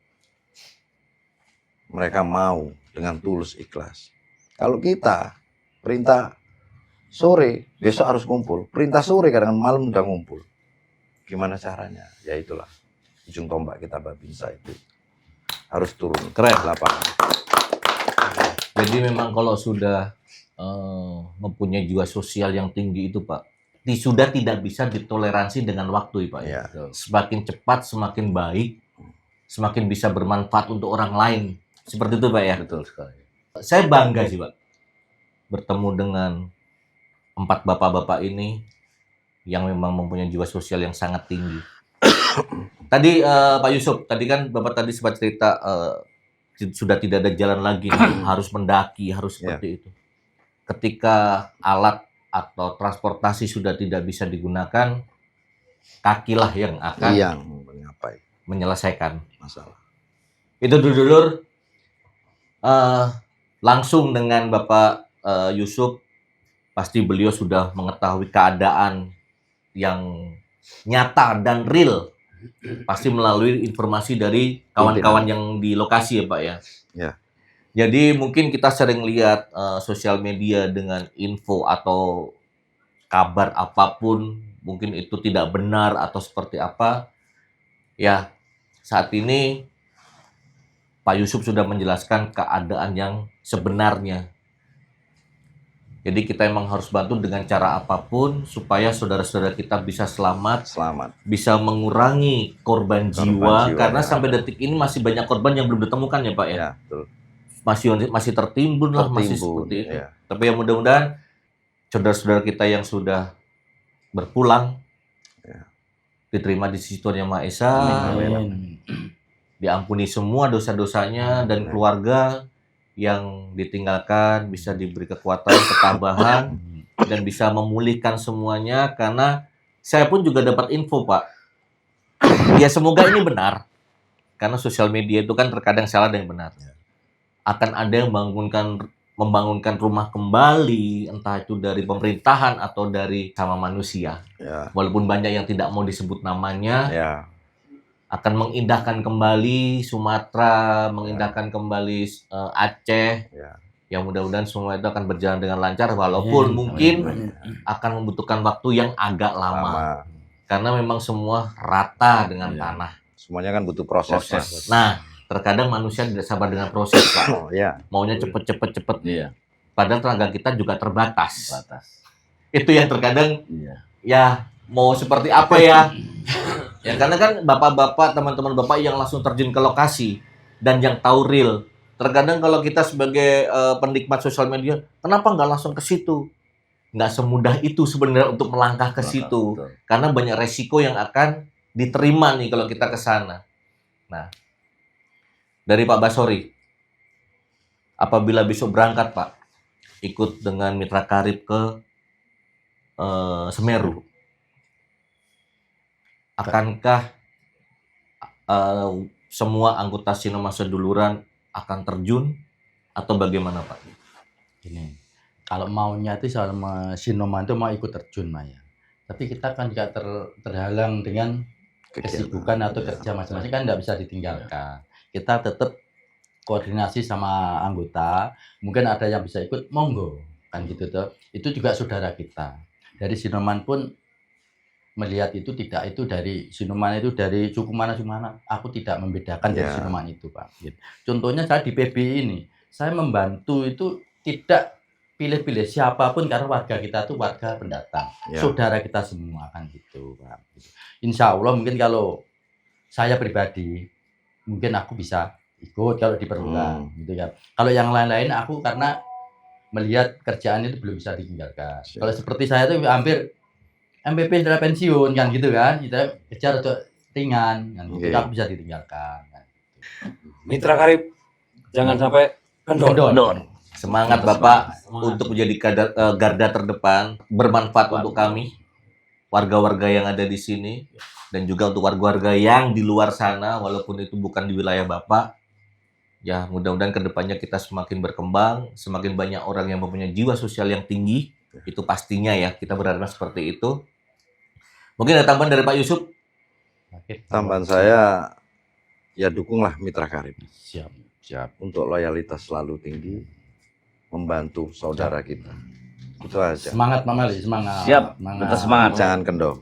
Mereka mau dengan tulus ikhlas. Kalau kita perintah sore besok harus ngumpul, perintah sore kadang malam udah ngumpul. Gimana caranya? Ya itulah ujung tombak kita Babinsa itu harus turun ke lapangan. Jadi memang kalau sudah mempunyai jiwa sosial yang tinggi itu, Pak, sudah tidak bisa ditoleransi dengan waktu, Pak. Ya. Semakin cepat, semakin baik, semakin bisa bermanfaat untuk orang lain. Seperti itu, Pak ya. Betul sekali. Saya bangga sih, Pak, bertemu dengan 4 bapak-bapak ini yang memang mempunyai jiwa sosial yang sangat tinggi. Tadi Pak Yusuf, tadi kan Bapak tadi sempat cerita sudah tidak ada jalan lagi, harus mendaki, harus seperti itu. Ketika alat atau transportasi sudah tidak bisa digunakan, kakilah yang akan menyelesaikan masalah. Itu dulur, langsung dengan Bapak Yusuf, pasti beliau sudah mengetahui keadaan yang nyata dan real, pasti melalui informasi dari kawan-kawan yang di lokasi ya Pak ya. Ya. Jadi mungkin kita sering lihat sosial media dengan info atau kabar apapun, mungkin itu tidak benar atau seperti apa. Ya, saat ini Pak Yusuf sudah menjelaskan keadaan yang sebenarnya. Jadi kita emang harus bantu dengan cara apapun supaya saudara-saudara kita bisa selamat, Selamat. bisa mengurangi korban jiwa, jiwa karena yang sampai ada. detik ini masih banyak korban yang belum ditemukan ya Pak ya. Ya, betul. Masih tertimbun lah, masih Tertimbun, seperti itu. ya. Tapi ya mudah-mudahan saudara-saudara kita yang sudah berpulang Ya. diterima di sisi Tuhan Yang Maha Esa, Amin. diampuni semua dosa-dosanya, dan Amin. keluarga yang ditinggalkan bisa diberi kekuatan, ketabahan, dan bisa memulihkan semuanya. Karena saya pun juga dapat info Pak, ya semoga ini benar, karena sosial media itu kan terkadang salah dan benar. Akan ada yang membangunkan rumah kembali, entah itu dari pemerintahan atau dari sama manusia. Ya. Walaupun banyak yang tidak mau disebut namanya, Ya. akan mengindahkan kembali Sumatera, mengindahkan kembali Aceh. Ya. Yang mudah-mudahan semua itu akan berjalan dengan lancar, walaupun Amin. mungkin Amin. akan membutuhkan waktu yang agak lama. Lama. Karena memang semua rata dengan Ya. tanah. Semuanya kan butuh proses. Mas. Nah, terkadang manusia tidak sabar dengan proses, Pak. Oh, ya. Maunya cepet. Iya, Padahal tenaga kita juga terbatas. batas. Itu yang terkadang, Iya. ya mau seperti apa ya? Ya karena kan bapak-bapak, teman-teman bapak yang langsung terjun ke lokasi dan yang tahu real. Terkadang kalau kita sebagai penikmat sosial media, kenapa nggak langsung ke situ? Nggak semudah itu sebenarnya untuk melangkah ke situ. Betul. Karena banyak resiko yang akan diterima nih kalau kita ke sana. Nah, dari Pak Basori, apabila besok berangkat Pak, ikut dengan Mitra Karib ke Semeru, akankah semua anggota Sinoma seduluran akan terjun atau bagaimana Pak? Gini, kalau maunya itu sama Sinoma itu mau ikut terjun Maya. Tapi kita kan juga terhalang dengan kesibukan atau kerja masing-masing, kan nggak bisa ditinggalkan. Kita tetap koordinasi sama anggota, mungkin ada yang bisa ikut, monggo, kan gitu tuh. Itu juga saudara kita. Dari Sinoman pun melihat itu tidak itu dari Sinoman itu dari suku mana, aku tidak membedakan dari Ya. Sinoman itu Pak. Gitu. Contohnya saya di PBI ini, saya membantu itu tidak pilih-pilih siapapun, karena warga kita itu warga pendatang, Ya. saudara kita semua kan gitu Pak. Gitu. Insya Allah mungkin kalau saya pribadi mungkin aku bisa ikut kalau diperlukan gitu kan. Kalau yang lain-lain aku karena melihat kerjaan itu belum bisa ditinggalkan. Siap. Kalau seperti saya itu hampir MPP sudah pensiun kan gitu kan, kita kejar untuk ringan kan gitu, Oke. aku bisa ditinggalkan kan. Mitra Karib, jangan sampai kendor. Kendor. Semangat Semangat. Bapak Semangat. untuk menjadi garda terdepan, bermanfaat untuk kami, warga-warga yang ada di sini, dan juga untuk warga-warga yang di luar sana, walaupun itu bukan di wilayah Bapak. Ya, mudah-mudahan kedepannya kita semakin berkembang, semakin banyak orang yang mempunyai jiwa sosial yang tinggi, itu pastinya ya, kita berharap seperti itu. Mungkin ada tambahan dari Pak Yusuf? Oke. Tambahan saya, ya dukunglah Mitra Karib Siap. untuk loyalitas selalu tinggi, membantu saudara kita. Itu aja. Semangat Mama Li, semangat. Siap, tetap semangat. Jangan kendor.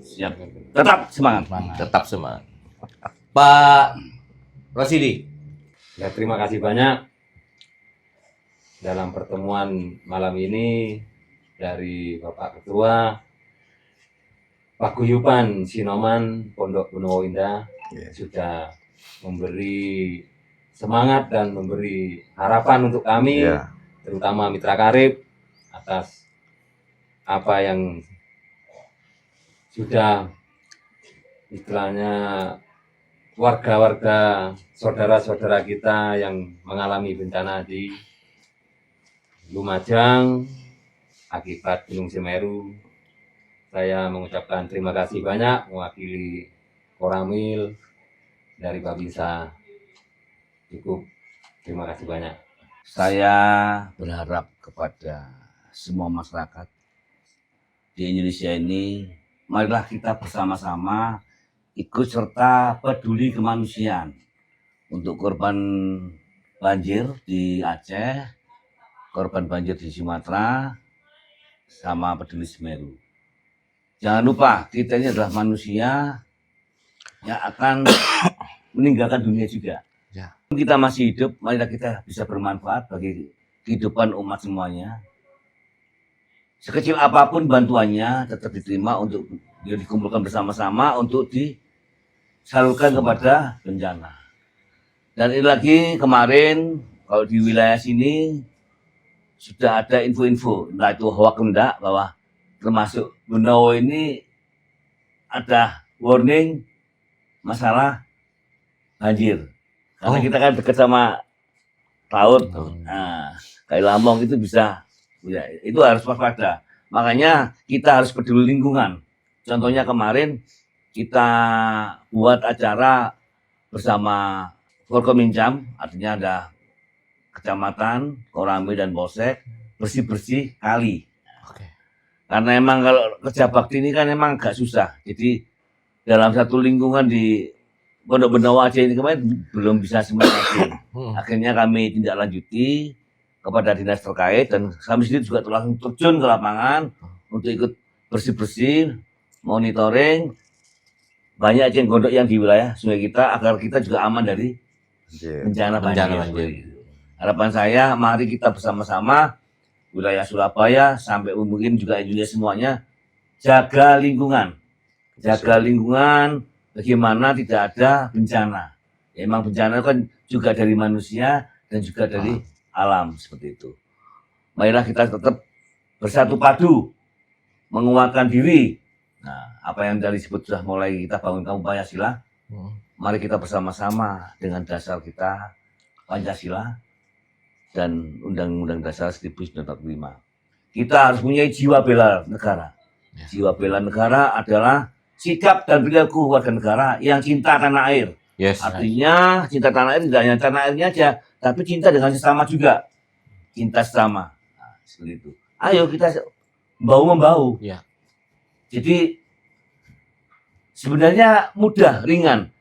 Siap. Tetap semangat. Semangat. Tetap semangat. Pak Rosidi, Ya, terima kasih banyak dalam pertemuan malam ini dari Bapak Ketua Paguyuban Sinoman Pondok Benuwo Indah Ya. sudah memberi semangat dan memberi harapan untuk kami, Ya. terutama Mitra Karib, atas apa yang sudah istilahnya warga-warga saudara-saudara kita yang mengalami bencana di Lumajang akibat Gunung Semeru. Saya mengucapkan terima kasih banyak mewakili Koramil dari Babinsa. Cukup, terima kasih banyak. Saya berharap kepada semua masyarakat di Indonesia ini, marilah kita bersama-sama ikut serta peduli kemanusiaan untuk korban banjir di Aceh, korban banjir di Sumatera, sama peduli Semeru. Jangan lupa, kita ini adalah manusia yang akan meninggalkan dunia juga. Ya. Kita masih hidup, marilah kita bisa bermanfaat bagi kehidupan umat semuanya. sekecil apapun bantuannya tetap diterima untuk dikumpulkan bersama-sama untuk disalurkan kepada bencana. Dan ini lagi kemarin kalau di wilayah sini sudah ada info-info, entah itu hoax enggak, bahwa termasuk Gunawo ini ada warning masalah banjir. Karena kita kan dekat sama laut. Nah, kayak Lambong itu bisa, ya, itu harus waspada. Makanya kita harus peduli lingkungan. Contohnya kemarin kita buat acara bersama Forkominjam, artinya ada kecamatan, Koramil dan Polsek, bersih-bersih kali. Oke. Karena emang kalau kerja bakti ini kan emang agak susah. Jadi dalam satu lingkungan di Pondok Bendawa Aceh ini kemarin belum bisa semuanya. Akhirnya kami tindak lanjuti kepada dinas terkait dan kami sendiri juga langsung terjun ke lapangan untuk ikut bersih-bersih, monitoring banyak eceng gondok yang di wilayah sungai kita agar kita juga aman dari bencana banjir. Harapan saya mari kita bersama-sama wilayah Surabaya sampai mungkin juga Indonesia semuanya jaga lingkungan. Jaga lingkungan bagaimana tidak ada bencana. Ya, emang bencana kan juga dari manusia dan juga dari alam seperti itu. Marilah kita tetap bersatu padu, menguatkan diri. Nah, apa yang dari disebut sudah mulai kita bangunkan Pancasila, mari kita bersama-sama dengan dasar kita Pancasila dan Undang-Undang Dasar 1945. Kita harus punya jiwa bela negara. Jiwa bela negara adalah sikap dan perilaku warga negara yang cinta tanah air. Yes. Artinya cinta tanah air tidak hanya tanah airnya aja, tapi cinta dengan sesama juga. Cinta sesama. Nah, seperti itu. Ayo kita membahu. Ya. Jadi sebenarnya mudah, ringan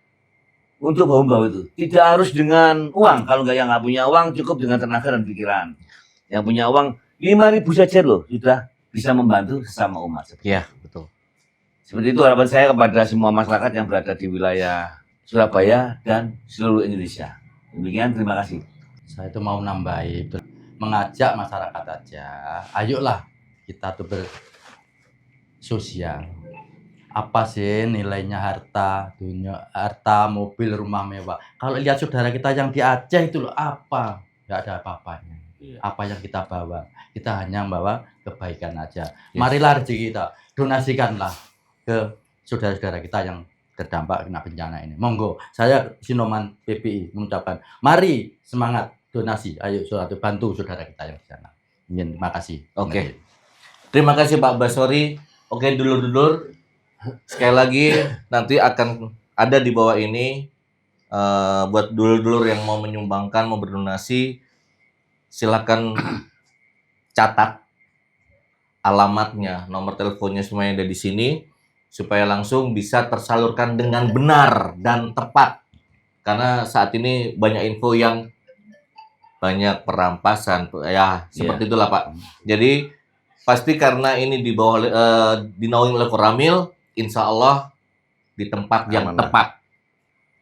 untuk bahu-bahu itu. Tidak harus dengan uang. Kalau yang nggak punya uang cukup dengan tenaga dan pikiran. Yang punya uang 5.000 saja loh sudah bisa membantu sesama umat. Iya, betul. Seperti itu harapan saya kepada semua masyarakat yang berada di wilayah Surabaya dan seluruh Indonesia. Demikian, terima kasih. Saya itu mau nambahin, mengajak masyarakat aja. Ayolah kita tuh bersosial. Apa sih nilainya harta, dunia, harta, mobil, rumah mewah. Kalau lihat saudara kita yang di Aceh itu loh, apa? Nggak ada apa-apanya. Apa yang kita bawa? Kita hanya membawa kebaikan aja. Marilah rezeki kita, donasikanlah ke saudara-saudara kita yang terdampak kena bencana ini. Monggo, saya Sinoman PPI mengucapkan, mari semangat donasi. Ayo saudara bantu saudara kita yang di sana. Terima kasih. Oke. Terima kasih Pak Basori. Oke, dulur-dulur. Sekali lagi nanti akan ada di bawah ini buat dulur-dulur yang mau menyumbangkan, mau berdonasi, silakan catat alamatnya, nomor teleponnya semuanya ada di sini supaya langsung bisa tersalurkan dengan benar dan tepat. Karena saat ini banyak info yang banyak perampasan, ya seperti itulah Pak. Jadi pasti karena ini di bawah dinaungi oleh Koramil, insya Allah di tempat yang tepat.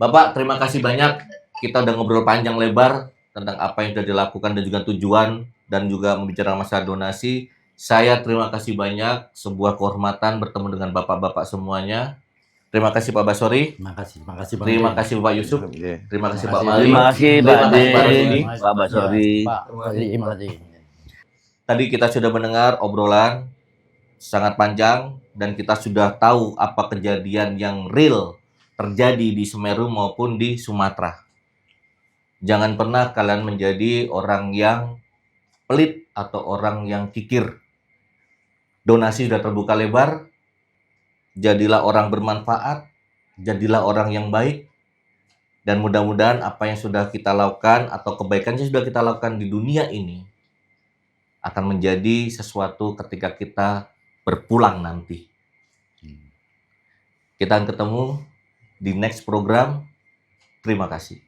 Bapak, terima kasih banyak. Kita udah ngobrol panjang lebar tentang apa yang sudah dilakukan dan juga tujuan dan juga membicarakan masalah donasi. Saya terima kasih banyak. Sebuah kehormatan bertemu dengan bapak-bapak semuanya. Terima kasih Pak Basori. Terima kasih Bang. Terima kasih Pak Yusuf. Terima kasih Pak Mali. Terima kasih Pak Terima kasih Pak Rosidi. Pak Basori. Terima kasih. Tadi kita sudah mendengar obrolan sangat panjang dan kita sudah tahu apa kejadian yang real terjadi di Semeru maupun di Sumatera. Jangan pernah kalian menjadi orang yang pelit atau orang yang kikir. Donasi sudah terbuka lebar. Jadilah orang bermanfaat, jadilah orang yang baik. Dan mudah-mudahan apa yang sudah kita lakukan atau kebaikan yang sudah kita lakukan di dunia ini akan menjadi sesuatu ketika kita berpulang nanti. Kita akan ketemu di next program. Terima kasih.